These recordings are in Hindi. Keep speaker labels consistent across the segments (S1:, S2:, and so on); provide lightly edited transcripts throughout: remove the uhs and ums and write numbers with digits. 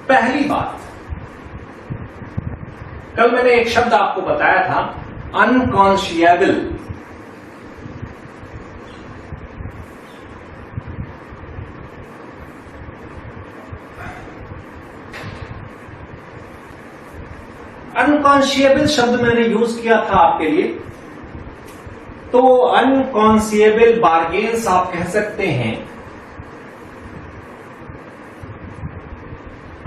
S1: पहली बात, कल मैंने एक शब्द आपको बताया था, अनकॉन्शिएबल। अनकॉन्शिएबल शब्द मैंने यूज किया था आपके लिए। तो अनकॉन्शिएबल बार्गेन्स आप कह सकते हैं,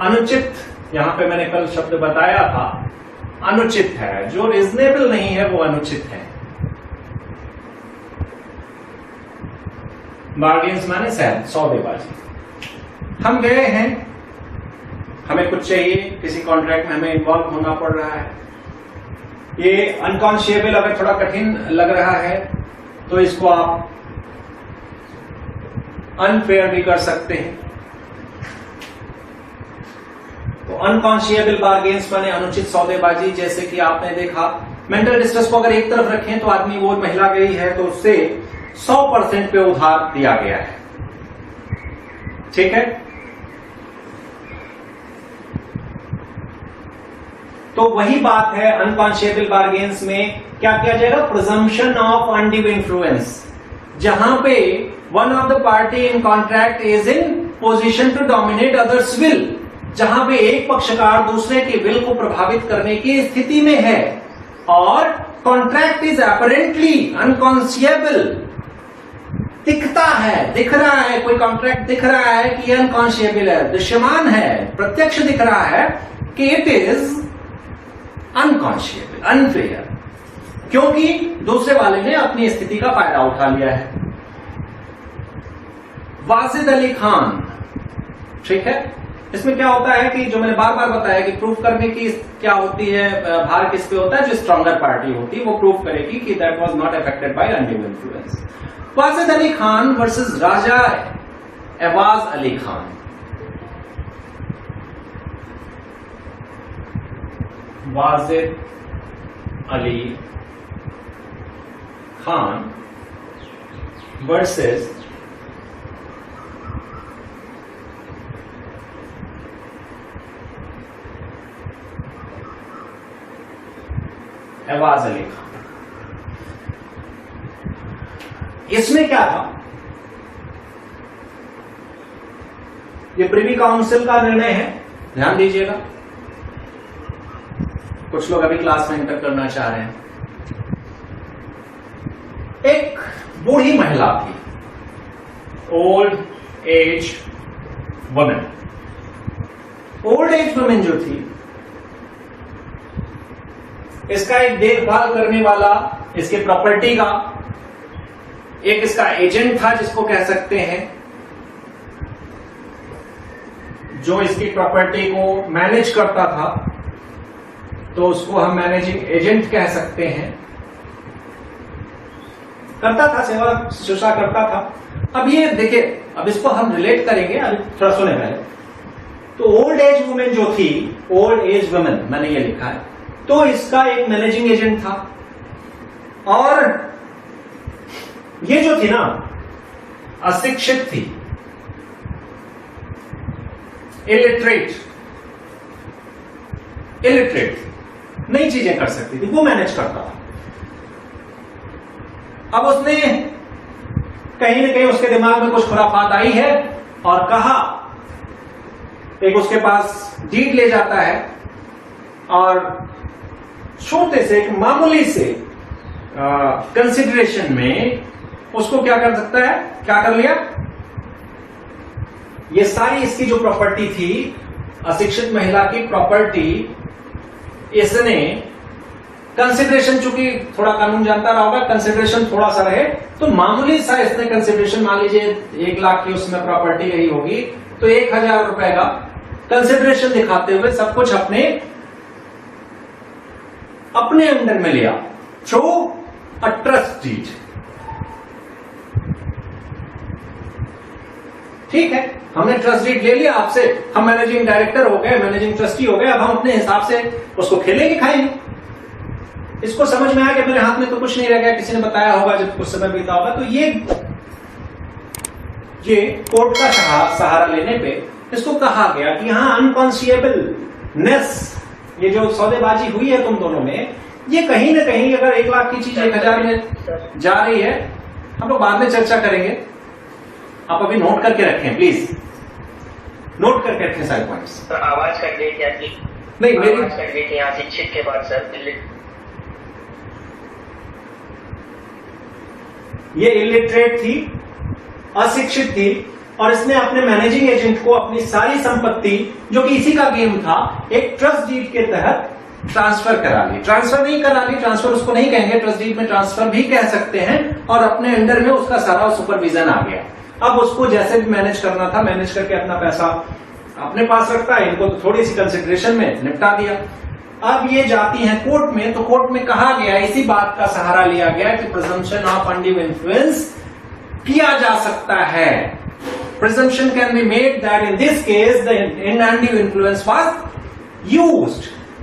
S1: अनुचित, यहां पे मैंने कल शब्द बताया था, अनुचित है। जो रीजनेबल नहीं है वो अनुचित है। बार्गेन्स माने सौदेबाजी। हम गए हैं, हमें कुछ चाहिए, किसी कॉन्ट्रैक्ट में हमें इन्वॉल्व होना पड़ रहा है। ये अनकॉन्शिएबल अगर थोड़ा कठिन लग रहा है तो इसको आप अनफेयर भी कर सकते हैं। तो अनकॉन्शिएबल बार्गेन्स माने अनुचित सौदेबाजी। जैसे कि आपने देखा, मेंटल डिस्ट्रेस को अगर एक तरफ रखें तो आदमी, वो महिला गई है तो उससे 100% पे उधार दिया गया है, ठीक है। तो वही बात है, अनकॉन्शिएबल बार्गेन्स में क्या किया जाएगा, प्रिजम्पशन ऑफ अनड्यू इन्फ्लुएंस। जहां पे one of the party in contract is in position to dominate others will, जहां पे एक पक्षकार दूसरे के विल को प्रभावित करने की स्थिति में है, और कॉन्ट्रैक्ट इज अपरेंटली अनकॉन्शिएबल, दिखता है, दिख रहा है, कोई कॉन्ट्रैक्ट दिख रहा है कि अनकॉन्शिएबल है, दृश्यमान है, प्रत्यक्ष दिख रहा है कि इट इज अनकॉन्शिएबल, अनफेयर, क्योंकि दूसरे वाले ने अपनी स्थिति का फायदा उठा लिया है। वाजिद अली खान, ठीक है। इसमें क्या होता है कि जो मैंने बार बार बताया कि प्रूफ करने की क्या होती है, भार किस पे होता है, जो स्ट्रॉन्गर पार्टी होती है वो प्रूफ करेगी कि that was not affected by undue influence. Wajid Ali Khan versus Raja Ahvaz Ali Khan. Wajid Ali Khan versus Ahvaz Ali Khan. इसमें क्या था, ये प्रिवी काउंसिल का निर्णय है, ध्यान दीजिएगा। कुछ लोग अभी क्लास में एंटर करना चाह रहे हैं। एक बूढ़ी महिला थी, old age women. Old age women जो थी, इसका एक देखभाल करने वाला, इसके प्रॉपर्टी का एक इसका एजेंट था, जिसको कह सकते हैं, जो इसकी प्रॉपर्टी को मैनेज करता था, तो उसको हम मैनेजिंग एजेंट कह सकते हैं। करता था, सेवा शुश्रूषा करता था। अब ये देखिए, अब इसको हम रिलेट करेंगे, अभी थोड़ा सुने पहले। तो ओल्ड एज वुमेन जो थी, ओल्ड एज वुमेन मैंने ये लिखा है, तो इसका एक मैनेजिंग एजेंट था। और ये जो थी ना, अशिक्षित थी, इलिटरेट थी, नई चीजें कर सकती थी, वो मैनेज करता था। अब उसने कहीं ना कहीं उसके दिमाग में कुछ खुराफात आई है और कहा, एक उसके पास डीड ले जाता है और छोटे से, एक मामूली से कंसिडरेशन में उसको क्या कर सकता है, क्या कर लिया, ये सारी इसकी जो प्रॉपर्टी थी, अशिक्षित महिला की प्रॉपर्टी, इसने कंसिडरेशन, चूंकि थोड़ा कानून जानता रहा होगा, कंसिडरेशन थोड़ा सा रहे, तो मामूली सा इसने कंसिडरेशन, मान लीजिए 1 लाख की उसमें प्रॉपर्टी रही होगी, तो 1000 रुपए का कंसिडरेशन दिखाते हुए सब कुछ अपने अंडर में लिया, थ्रू अ ट्रस्ट डीड। ठीक है, हमने ट्रस्ट डीड ले लिया आपसे, हम मैनेजिंग डायरेक्टर हो गए, मैनेजिंग ट्रस्टी हो गए, अब हम अपने हिसाब से उसको खेलेंगे, खाएंगे। इसको समझ में आया कि मेरे हाथ में तो कुछ नहीं रह गया, किसी ने बताया होगा जब कुछ समय बीता होगा। तो ये कोर्ट का सहारा लेने पे इसको कहा गया कि यहां अनकॉन्शियबलनेस, ये जो सौदेबाजी हुई है तुम दोनों में, ये कहीं ना कहीं अगर 1 लाख की चीज 1000 में जा रही है, हम लोग बाद में चर्चा करेंगे, आप अभी नोट करके रखें प्लीज, नोट करके रखें सारे पॉइंट्स।
S2: सर आवाज कट गई क्या थी?
S1: नहीं, मेरी
S2: आवाज कट गई थी यहाँ शिक्षित के बाद सर।
S1: ये इलिटरेट थी, अशिक्षित थी, और इसने अपने मैनेजिंग एजेंट को अपनी सारी संपत्ति, जो कि इसी का गेम था, एक ट्रस्ट डीड के तहत ट्रांसफर करा ली। ट्रांसफर नहीं करा ली, ट्रांसफर उसको नहीं कहेंगे, ट्रस्ट डीड में ट्रांसफर भी कह सकते हैं, और अपने अंडर में उसका सारा सुपरविजन आ गया। अब उसको जैसे भी मैनेज करना था, मैनेज करके अपना पैसा अपने पास रखता है, इनको तो थोड़ी सी कंसिडरेशन में निपटा दिया। अब ये जाती हैं कोर्ट में, तो कोर्ट में कहा गया, इसी बात का सहारा लिया गया कि प्रिजम्पशन ऑफ अनड्यू इन्फ्लुएंस किया जा सकता है। Presumption can be made that in this case the undue influence was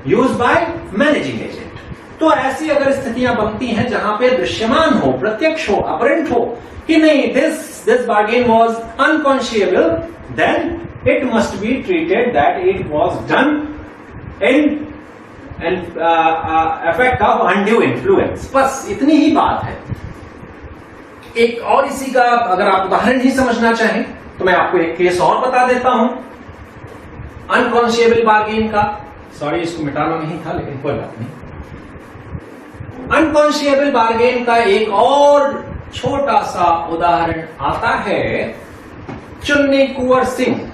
S1: used by managing agent। तो ऐसी अगर स्थितियां बनती हैं जहां पे दृश्यमान हो, प्रत्यक्ष हो, अपरेंट हो कि नहीं this bargain was unconscionable, then it must be treated that it was done in effect of undue influence। बस इतनी ही बात है। एक और इसी का अगर आप उदाहरण ही समझना चाहें तो मैं आपको एक केस और बता देता हूं अनकॉन्शियबल बार्गेन का। सॉरी, इसको मिटाना नहीं था, लेकिन कोई बात नहीं। अनकॉन्शियबल बार्गेन का एक और छोटा सा उदाहरण आता है चुन्नी कुंवर सिंह।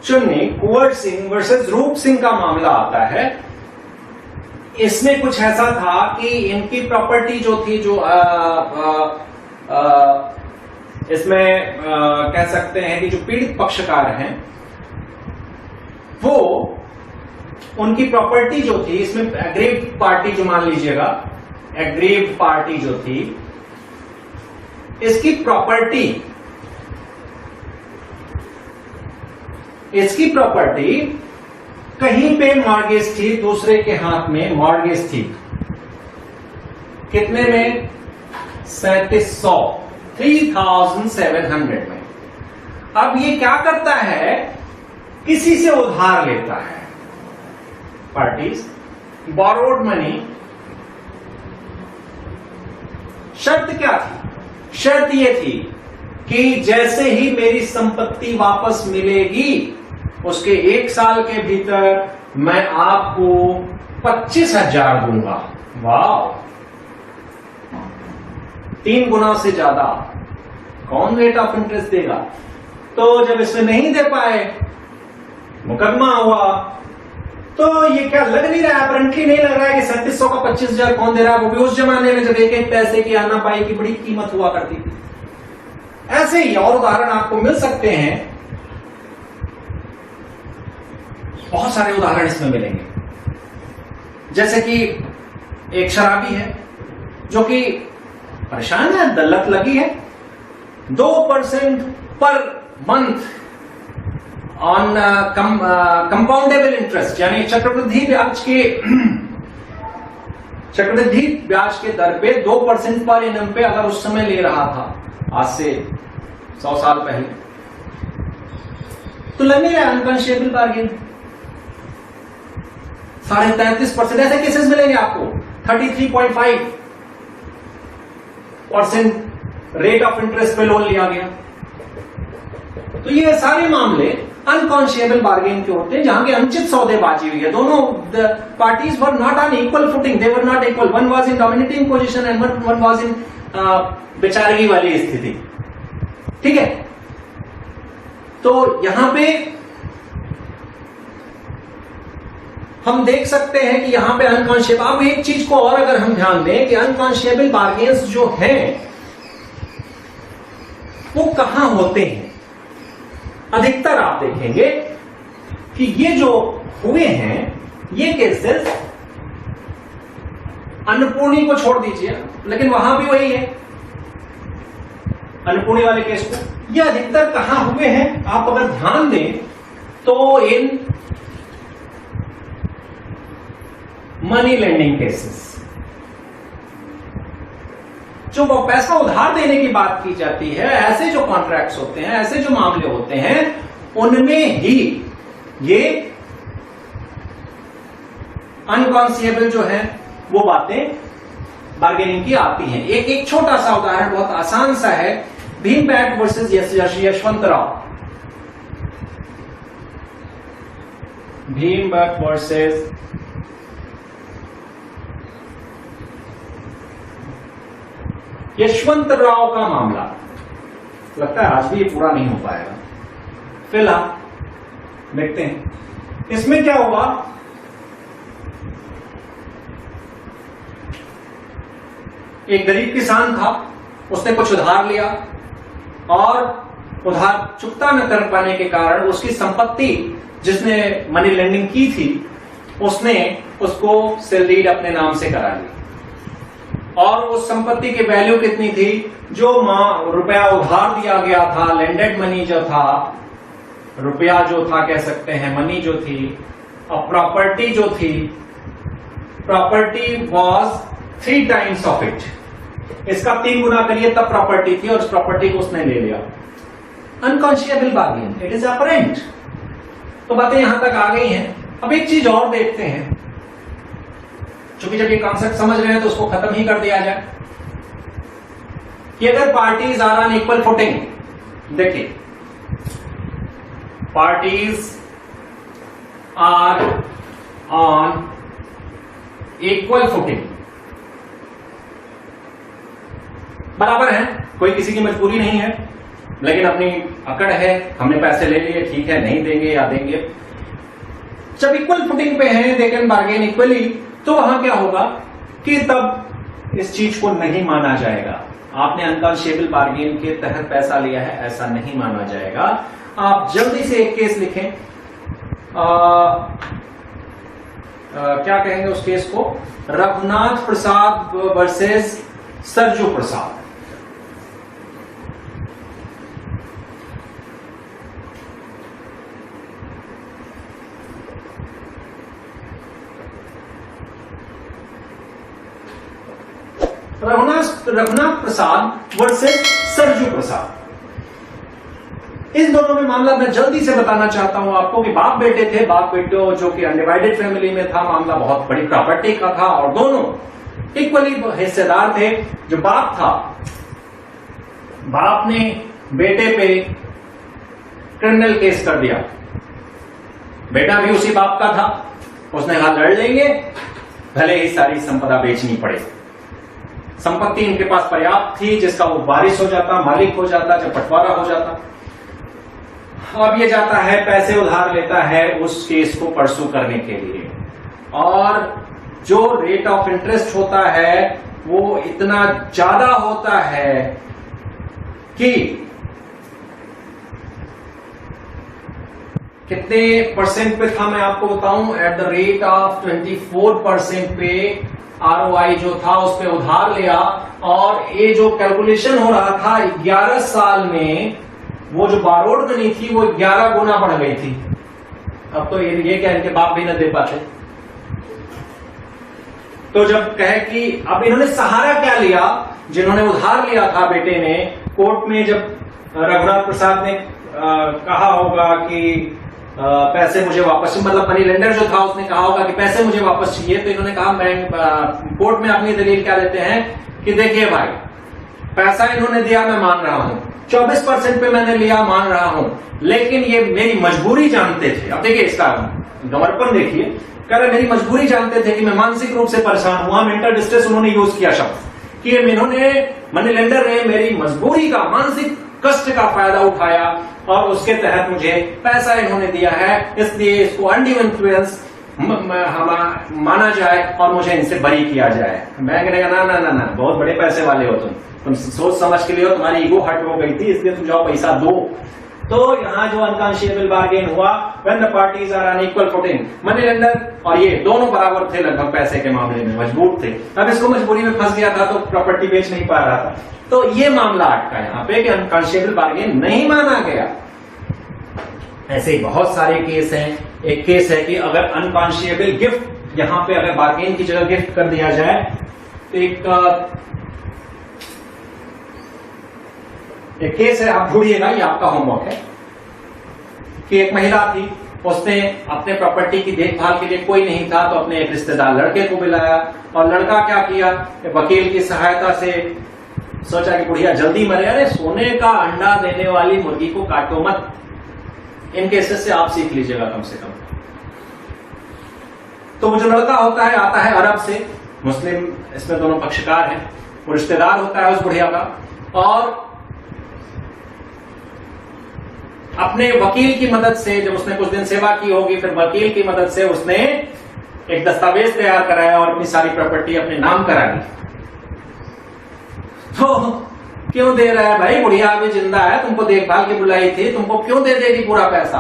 S1: चुन्नी कुंवर सिंह वर्सेस रूप सिंह का मामला आता है। इसमें कुछ ऐसा था कि इनकी प्रॉपर्टी जो थी, जो इसमें कह सकते हैं कि जो पीड़ित पक्षकार हैं, वो उनकी प्रॉपर्टी जो थी, इसमें एग्रीव्ड पार्टी जो मान लीजिएगा, एग्रीव्ड पार्टी जो थी, इसकी प्रॉपर्टी कहीं पे मॉर्गेज थी, दूसरे के हाथ में मॉर्गेज थी। कितने में? 3700, 3700 में। अब ये क्या करता है, किसी से उधार लेता है, पार्टीज बोरोड मनी। शर्त क्या थी? शर्त ये थी कि जैसे ही मेरी संपत्ति वापस मिलेगी, उसके 1 साल के भीतर मैं आपको 25,000 दूंगा। वाह, 3 गुना से ज्यादा। कौन रेट ऑफ इंटरेस्ट देगा? तो जब इसमें नहीं दे पाए, मुकदमा हुआ, तो ये क्या लग नहीं रहा है, अपरेंटली नहीं लग रहा है कि 3700 का 25,000 कौन दे रहा है? वो भी उस जमाने में जब एक पैसे की आना पाई की बड़ी कीमत हुआ करती थी। ऐसे ही और उदाहरण आपको मिल सकते हैं, बहुत सारे उदाहरण इसमें मिलेंगे। जैसे कि एक शराबी है जो कि परेशान है, दल्लत लगी है, 2% per month on compoundable interest, यानी चक्रवृद्धि ब्याज के दर पे 2% पर एनम पे अगर उस समय ले रहा था, आज से 100 साल पहले, तो लग नहीं रहा अनकॉन्शियबल बार्गेन। 33.5% ऐसे केसेस मिलेंगे आपको। 33.5% रेट ऑफ इंटरेस्ट पे लोन लिया गया। तो ये सारे मामले अनकॉन्शियबल बार्गेन के होते हैं, जहां की अनुचित सौदेबाजी हुई है। दोनों parties were not on equal footing, they were not equal, one was in dominating position and one was in बेचारगी वाली स्थिति। ठीक है, तो यहां पे हम देख सकते हैं कि यहां पे अनकॉन्शियबल। अब एक चीज को और अगर हम ध्यान दें कि अनकॉन्शियबल बार्गेन्स जो हैं वो कहां होते हैं, अधिकतर आप देखेंगे कि ये जो हुए हैं, ये केसेस अन्नपूर्णी को छोड़ दीजिए, लेकिन वहां भी वही है अन्नपूर्णी वाले केस को। ये अधिकतर कहां हुए हैं आप अगर ध्यान दें तो इन मनी लेंडिंग केसेस, जो वो पैसा उधार देने की बात की जाती है, ऐसे जो कॉन्ट्रैक्ट्स होते हैं, ऐसे जो मामले होते हैं, उनमें ही ये अनकॉन्सिएबल जो है वो बातें बार्गेनिंग की आती हैं। एक छोटा सा उदाहरण बहुत आसान सा है, भीमबैट वर्सेस यशवंतराव। भीमबैट वर्सेस यशवंतराव का मामला, लगता है आज भी ये पूरा नहीं हो पाएगा, फिलहाल देखते हैं। इसमें क्या हुआ, एक गरीब किसान था, उसने कुछ उधार लिया और उधार चुकता न कर पाने के कारण उसकी संपत्ति, जिसने मनी लेंडिंग की थी, उसने उसको सेल डीड अपने नाम से करा ली और उस संपत्ति की वैल्यू कितनी थी, जो रुपया उधार दिया गया था, लेंडेड मनी जो था, रुपया जो था कह सकते हैं, मनी जो थी, और प्रॉपर्टी जो थी, property was 3 times of it. इसका 3 गुना करिए तब प्रॉपर्टी थी और उस प्रॉपर्टी को उसने ले लिया। अनकॉन्शियबल बार्गेन, इट इज अपरेंट। तो बातें यहां तक आ गई हैं। अब एक चीज और देखते हैं, क्योंकि जब ये कॉन्सेप्ट समझ रहे हैं तो उसको खत्म ही कर दिया जाए कि अगर parties are on equal footing, देखिए parties are on equal footing, बराबर है, कोई किसी की मजबूरी नहीं है, लेकिन अपनी अकड़ है, हमने पैसे ले लिए, ठीक है, नहीं देंगे या देंगे। जब इक्वल फुटिंग पे हैं, दे कैन बार्गेन इक्वली, तो वहां क्या होगा कि तब इस चीज को नहीं माना जाएगा, आपने अनकॉन्शिएबल बार्गेन के तहत पैसा लिया है, ऐसा नहीं माना जाएगा। आप जल्दी से एक केस लिखें, क्या कहेंगे उस केस को, रघुनाथ प्रसाद वर्सेस सरजू प्रसाद। रघुनाथ प्रसाद वर्सेस सरजू प्रसाद। इस दोनों में मामला मैं जल्दी से बताना चाहता हूं आपको कि बाप बेटे थे, बाप बेटो जो कि अनडिवाइडेड फैमिली में था, मामला बहुत बड़ी प्रॉपर्टी का था और दोनों इक्वली हिस्सेदार थे। जो बाप था, बाप ने बेटे पे क्रिमिनल केस कर दिया, बेटा भी उसी बाप का था, उसने कहा लड़ लेंगे, भले ही सारी संपदा बेचनी पड़े। संपत्ति इनके पास पर्याप्त थी जिसका वो वारिस हो जाता, मालिक हो जाता, जब बंटवारा हो जाता। अब ये जाता है, पैसे उधार लेता है उस केस को परसू करने के लिए, और जो रेट ऑफ इंटरेस्ट होता है वो इतना ज्यादा होता है कि कितने परसेंट पे था मैं आपको बताऊं, एट द रेट ऑफ 24% पे ROI जो था उस पे उधार लिया, और ये जो कैलकुलेशन हो रहा था 11 साल में, वो जो बारोड मनी थी वो 11 गुना बढ़ गई थी। अब तो ये क्या इनके बाप भी न दे पाते। तो जब कहे कि अब इन्होंने सहारा क्या लिया, जिन्होंने उधार लिया था बेटे ने, कोर्ट में जब रघुनाथ प्रसाद ने कहा होगा कि पैसे मुझे वापस, मतलब मनी लेंडर जो था उसने कहा होगा कि पैसे मुझे वापस चाहिए, तो इन्होंने कहा, मैं कोर्ट में अपनी दलील क्या देते हैं कि देखिए भाई, पैसा इन्होंने दिया मैं मान रहा हूं, 24% पे मैंने लिया मान रहा हूं, लेकिन ये मेरी मजबूरी जानते थे। अब देखिए इसका गमरपन देखिए, कह रहे मेरी मजबूरी जानते थे कि मैं मानसिक रूप से परेशान हुआ, मेंटल डिस्ट्रेस उन्होंने यूज किया शब्द कि इन्होंने, मनी लेंडर ने मेरी मजबूरी का, मानसिक कष्ट का फायदा उठाया और उसके तहत मुझे पैसा इन्होंने दिया है, इसलिए इसको अनड्यू इन्फ्लुएंस माना जाए और मुझे इनसे बरी किया जाए। बैंक ने कहा ना ना ना, बहुत बड़े पैसे वाले हो तुम सोच समझ के लिए हो, तुम्हारी ईगो हर्ट हो गई थी, इसलिए तुम जाओ पैसा दो। तो यहां जो अनकॉन्शियबल बार्गेन हुआ, when the parties are on equal footing, money lender और ये दोनों बराबर थे लगभग पैसे के मामले में, मजबूत थे। अब इसको मजबूरी में फंस गया था तो प्रॉपर्टी बेच नहीं पा रहा था, तो ये मामला अटका यहां पे कि अनकॉन्शियबल बार्गेन नहीं माना गया। ऐसे ही बहुत सारे केस हैं। एक केस है कि अगर अनकॉन्शियबल गिफ्ट, यहां पे अगर बार्गेन की जगह गिफ्ट कर दिया जाए, तो एक केस है, आप ढूंढिएगा, ये आपका होमवर्क है, कि एक महिला थी, उसने अपने प्रॉपर्टी की देखभाल के लिए कोई नहीं था तो अपने एक रिश्तेदार लड़के को बुलाया, और लड़का क्या किया, वकील की सहायता से सोचा कि बुढ़िया जल्दी मरे, अरे सोने का अंडा देने वाली मुर्गी को काटो मत। इन केसेस से आप सीख लीजिएगा कम से कम। तो वो जो लड़का होता है आता है अरब से, मुस्लिम इसमें दोनों पक्षकार हैं, वो रिश्तेदार होता है उस बुढ़िया का, और अपने वकील की मदद से, जब उसने कुछ दिन सेवा की होगी, फिर वकील की मदद से उसने एक दस्तावेज तैयार कराया और अपनी सारी प्रॉपर्टी अपने नाम करा ली। तो क्यों दे रहा है भाई, बुढ़िया अभी जिंदा है, तुमको देखभाल की बुलाई थी, तुमको क्यों दे देगी पूरा पैसा?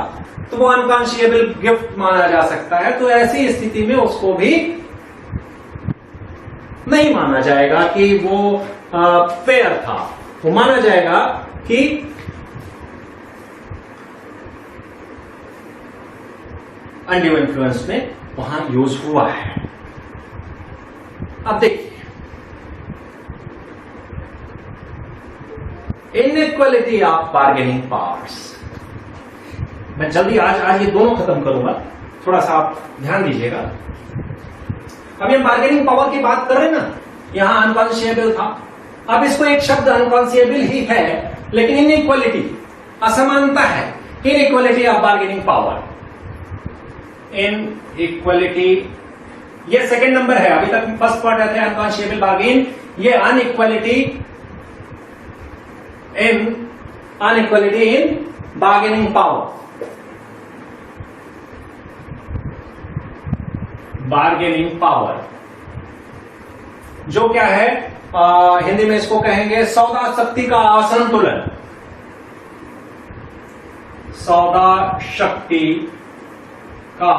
S1: तो वो अनकॉन्शियबल गिफ्ट माना जा सकता है। तो ऐसी स्थिति में उसको भी नहीं माना जाएगा कि वो फेयर था, वो माना जाएगा कि अनड्यू इन्फ्लुएंस में वहां यूज हुआ है। अब देखिए, इनइक्वालिटी ऑफ बार्गेनिंग पावर्स, मैं जल्दी आज ये दोनों खत्म करूंगा, थोड़ा सा आप ध्यान दीजिएगा। अभी हम बार्गेनिंग पावर की बात कर रहे हैं ना, यहां अनकॉन्शियबल था, अब इसको एक शब्द अनकॉन्शियबल ही है, लेकिन इनइक्वालिटी, असमानता है, inequality of bargaining power, inequality, ये सेकंड नंबर है। अभी तक फर्स्ट पार्ट रहते हैं अनकॉन्शियबल बार्गेन, ये अनइक्वालिटी इन बार्गेनिंग पावर, बार्गेनिंग पावर जो क्या है, हिंदी में इसको कहेंगे सौदा शक्ति का असंतुलन, सौदा शक्ति का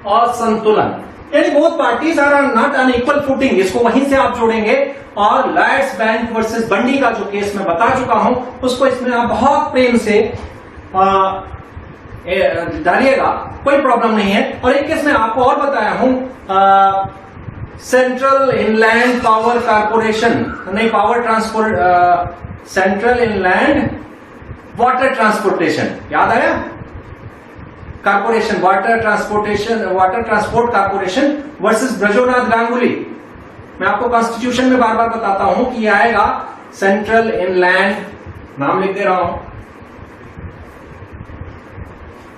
S1: असंतुलन, यानी both parties are not on equal footing, इसको वहीं से आप जोड़ेंगे। और लॉयड्स बैंक वर्सेस बंडी का जो केस मैं बता चुका हूं, उसको इसमें आप बहुत प्रेम से डालिएगा, कोई प्रॉब्लम नहीं है। और एक केस में आपको और बताया हूं, सेंट्रल इनलैंड पावर कारपोरेशन, नहीं power transport, central inland water transportation, याद आया, corporation, water transport corporation versus Brajonath Ganguly. मैं आपको कॉन्स्टिट्यूशन में बार बार बताता हूं कि यह आएगा सेंट्रल इनलैंड, नाम लिख दे रहा हूं,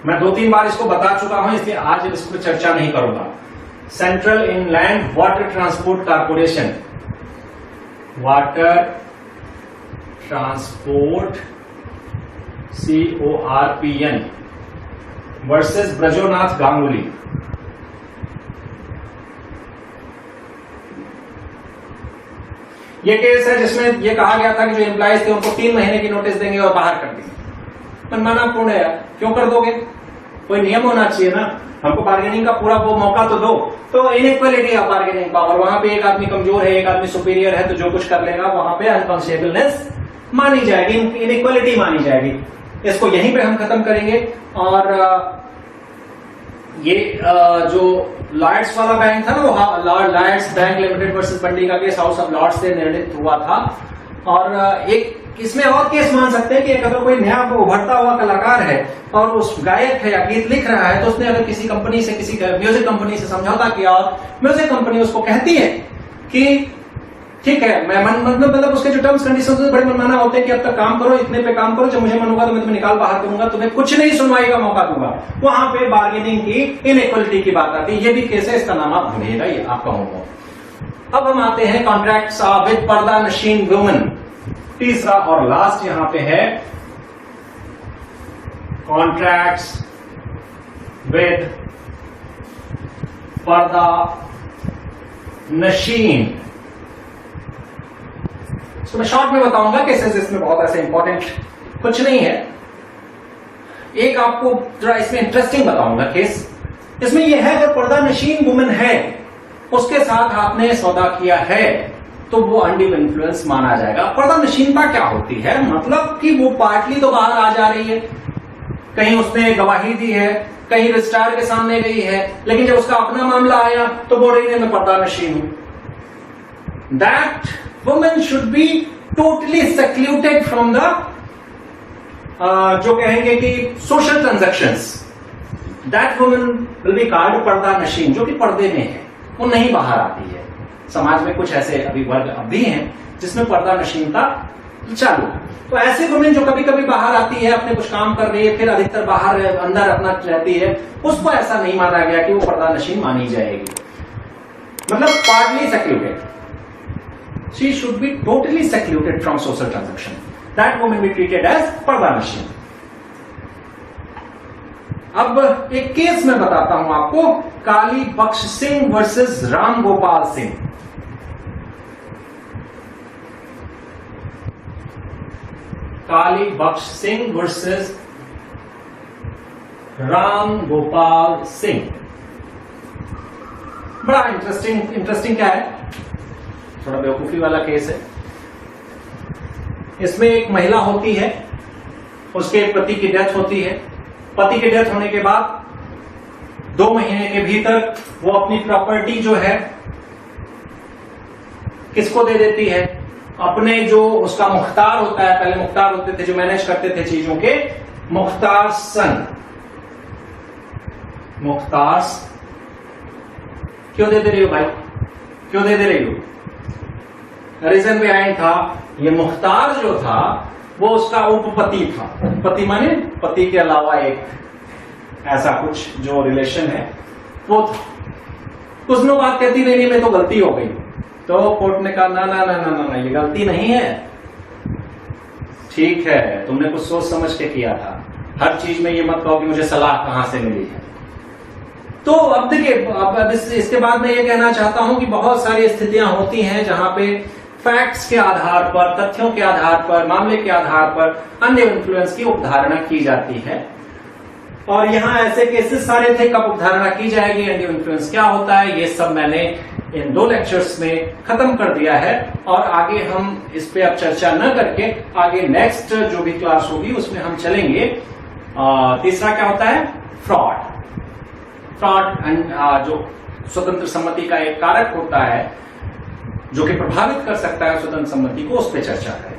S1: मैं 2-3 बार इसको बता चुका हूं, इसलिए आज इस पर चर्चा नहीं करूंगा। Central inland water transport corporation, water transport CORPN versus Brajonath Ganguly. ये केस है जिसमें यह कहा गया था कि जो एम्प्लॉइज थे उनको 3 महीने की नोटिस देंगे और बाहर कर देंगे। मनमानापूर्ण है यार, क्यों कर दोगे? कोई नियम होना चाहिए ना, हमको बार्गेनिंग का पूरा वो मौका तो दो। तो इनइक्वालिटी ऑफ बार्गेनिंग पावर, वहां पे एक आदमी कमजोर है, एक आदमी सुपीरियर है, तो जो कुछ कर लेगा वहां पे अनकॉन्शियबलनेस मानी जाएगी, इनइक्वालिटी मानी जाएगी। इसको यहीं पे हम खत्म करेंगे। और ये जो लॉर्ड्स वाला बैंक था ना, वो लॉर्ड्स बैंक लिमिटेड वर्सेस बंडी का केस हाउस ऑफ लॉर्ड्स से निर्णित हुआ था। और एक इसमें और केस मान सकते हैं कि अगर कोई नया उभरता हुआ कलाकार है और उस गायक है या गीत लिख रहा है, तो उसने अगर किसी कंपनी से, किसी म्यूजिक कंपनी से समझौता किया और म्यूजिक कंपनी उसको कहती है कि ठीक है, मैं मतलब उसके जो टर्म्स कंडीशंस बड़े मनमाना होते हैं कि अब तक काम करो, इतने पे काम करो, जब मुझे मन होगा तो मैं तुम्हें निकाल बाहर करूंगा, तुम्हें कुछ नहीं सुनवाई का मौका दूंगा। वहां पे बार्गेनिंग की इनइक्वालिटी की बात आती है। ये भी केस है, इसका नाम आप भूलिएगा, ये आपका होगा। अब हम आते हैं कॉन्ट्रैक्ट्स विद पर्दा नशीन वुमेन। तीसरा और लास्ट यहां पे है कॉन्ट्रैक्ट्स विद पर्दा नशीन। तो मैं शॉर्ट में बताऊंगा केसेस, इसमें बहुत ऐसे इंपॉर्टेंट कुछ नहीं है। एक आपको जरा इसमें इंटरेस्टिंग बताऊंगा केस। इसमें यह है अगर पर्दा नशीन वुमन है, उसके साथ आपने सौदा किया है, तो वो अनड्यू इन्फ्लुएंस माना जाएगा। पर्दा नशीनता क्या होती है? मतलब कि वो पार्टली तो बाहर आ जा रही है, कहीं उसने गवाही दी है, कहीं रजिस्ट्रार के सामने गई है, लेकिन जब उसका अपना मामला आया तो बोल रही है मैं पर्दा नशीन हूं। That woman should be totally secluded from the जो कहेंगे कि social transactions. That woman will be called पर्दा नशीन, जो कि पर्दे में है, वो नहीं बाहर आती है। समाज में कुछ ऐसे अभी वर्ग अब भी हैं जिसमें पर्दा नशीनता चालू है। तो ऐसे वुमेन जो कभी कभी बाहर आती है, अपने कुछ काम कर रही है, फिर अधिकतर बाहर अंदर अपना रहती है, उसको ऐसा नहीं माना गया कि वो पर्दा नशीन मानी जाएगी। मतलब partly secluded, she should be totally secluded from social transaction, that women be treated as पर्दा नशीन। अब एक केस मैं बताता हूं आपको, काली बख्श सिंह वर्सेस राम गोपाल सिंह। काली बख्श सिंह वर्सेस राम गोपाल सिंह। बड़ा इंटरेस्टिंग क्या है, थोड़ा बेवकूफी वाला केस है। इसमें एक महिला होती है, उसके पति की डेथ होती है। पति के डेथ होने के बाद 2 महीने के भीतर वो अपनी प्रॉपर्टी जो है किसको दे देती है? अपने जो उसका मुख्तार होता है, पहले मुख्तार होते थे जो मैनेज करते थे चीजों के, मुख्तार सन। मुख्तार क्यों दे रही हो भाई, क्यों दे रही हो? रीजन बिहाइंड था, ये मुख्तार जो था वो उसका उपपति था। पति माने पति के अलावा एक ऐसा कुछ जो रिलेशन है वो था। कुछ दिनों बाद कहती नहीं मैं तो गलती हो गई, तो कोर्ट ने कहा ना ना ना ना ना, ये गलती नहीं है, ठीक है तुमने कुछ सोच समझ के किया था, हर चीज में ये मत कहो कि मुझे सलाह कहां से मिली है। तो अब देखिए, अब इसके बाद मैं ये कहना चाहता हूं कि बहुत सारी स्थितियां होती हैं जहां पे फैक्ट्स के आधार पर, तथ्यों के आधार पर, मामले के आधार पर अन्य इन्फ्लुएंस की उपधारणा की जाती है। और यहां ऐसे केसेस सारे थे, कब उपधारणा की जाएगी, अन्य इन्फ्लुएंस क्या होता है, ये सब मैंने इन 2 लेक्चर्स में खत्म कर दिया है। और आगे हम इस पे अब चर्चा न करके आगे नेक्स्ट जो भी क्लास होगी उसमें हम चलेंगे। तीसरा क्या होता है? फ्रॉड। फ्रॉड जो स्वतंत्र सम्मति का एक कारक होता है जो कि प्रभावित कर सकता है स्वतंत्र सम्मति को, उस पर चर्चा करें।